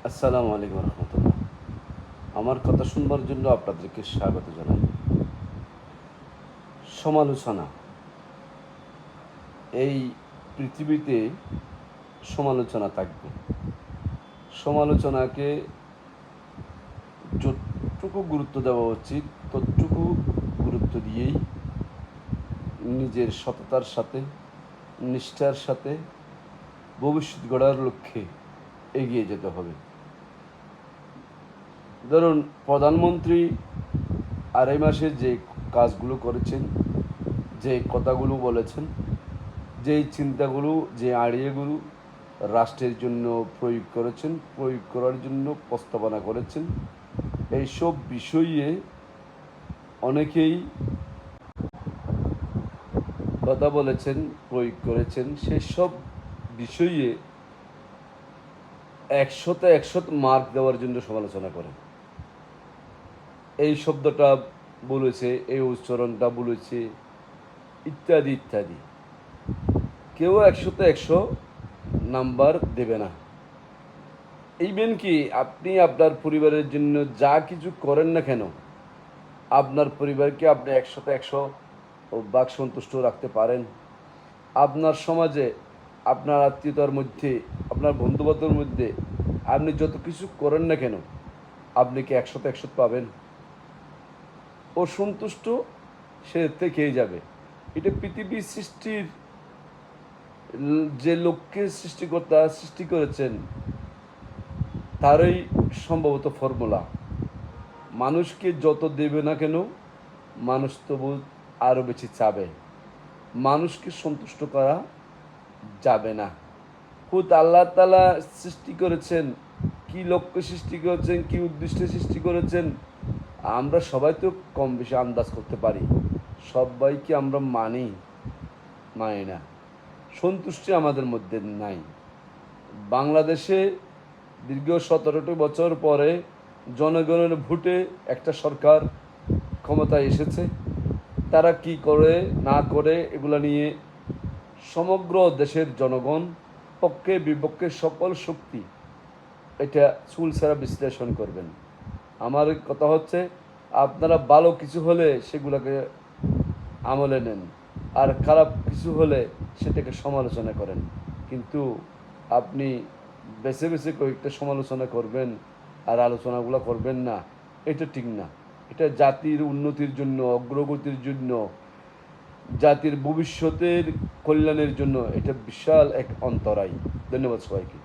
আসসালামু আলাইকুম রহমতুল্লাহ। আমার কথা শুনবার জন্য আপনাদেরকে স্বাগত জানাই। সমালোচনা, এই পৃথিবীতে সমালোচনা থাকবে। সমালোচনাকে যতটুকু গুরুত্ব দেওয়া উচিত ততটুকু গুরুত্ব দিয়েই নিজের সততার সাথে, নিষ্ঠার সাথে ভবিষ্যৎ গড়ার লক্ষ্যে এগিয়ে যেতে হবে। ধরুন, প্রধানমন্ত্রী আড়াই মাসে যে কাজগুলো করেছেন, যে কথাগুলো বলেছেন, যেই চিন্তাগুলো, যে আইডিয়াগুলো রাষ্ট্রের জন্য প্রয়োগ করার জন্য প্রস্তাবনা করেছেন, এইসব বিষয়ে অনেকেই কথা বলেছেন, প্রয়োগ করেছেন। সেসব বিষয়ে 100-100 মার্ক দেওয়ার জন্য সমালোচনা করেন। এই শব্দটা বলেছে, এই উচ্চারণটা বলেছে, ইত্যাদি ইত্যাদি। কেউ 100-100 নাম্বার দেবে না। ইভেন কি আপনি আপনার পরিবারের জন্য যা কিছু করেন না কেন, আপনার পরিবারকে আপনি 100-100 ভাগ সন্তুষ্ট রাখতে পারেন? আপনার সমাজে, আপনার আত্মীয়তার মধ্যে, আপনার বন্ধুবান্ধবের মধ্যে আপনি যত কিছু করেন না কেন, আপনি কি 100-100 পাবেন? ও সন্তুষ্ট, সে থেকেই যাবে। এটা পৃথিবী সৃষ্টির যে লোককে সৃষ্টিকর্তা সৃষ্টি করেছেন তারই সম্ভবত ফর্মুলা। মানুষকে যত দেবে না কেন, মানুষ তবু আরও বেশি চাবে। মানুষকে সন্তুষ্ট করা যাবে না। খুদ আল্লাহ তাআলা সৃষ্টি করেছেন, কি লক্ষ্যে সৃষ্টি করেছেন, কি উদ্দেশ্যে সৃষ্টি করেছেন, আমরা সবাই তো কম বেশি আন্দাজ করতে পারি। সবাইকে আমরা মানি না। সন্তুষ্টি আমাদের মধ্যে নাই। বাংলাদেশে দীর্ঘ 17টি বছর পরে জনগণের ভোটে একটা সরকার ক্ষমতায় এসেছে। তারা কি করে না করে এগুলো নিয়ে সমগ্র দেশের জনগণ, পক্ষে বিপক্ষে সকল শক্তি এটা চুলচেরা বিশ্লেষণ করবেন। আমার কথা হচ্ছে, আপনারা ভালো কিছু হলে সেগুলোকে আমলে নেন, আর খারাপ কিছু হলে সেটাকে সমালোচনা করেন। কিন্তু আপনি বেছে বেছে কয়েকটা সমালোচনা করবেন আর আলোচনাগুলো করবেন না, এটা ঠিক না। এটা জাতির উন্নতির জন্য, অগ্রগতির জন্য, জাতির ভবিষ্যতের কল্যাণের জন্য এটা বিশাল এক অন্তরায়। ধন্যবাদ সবাইকে।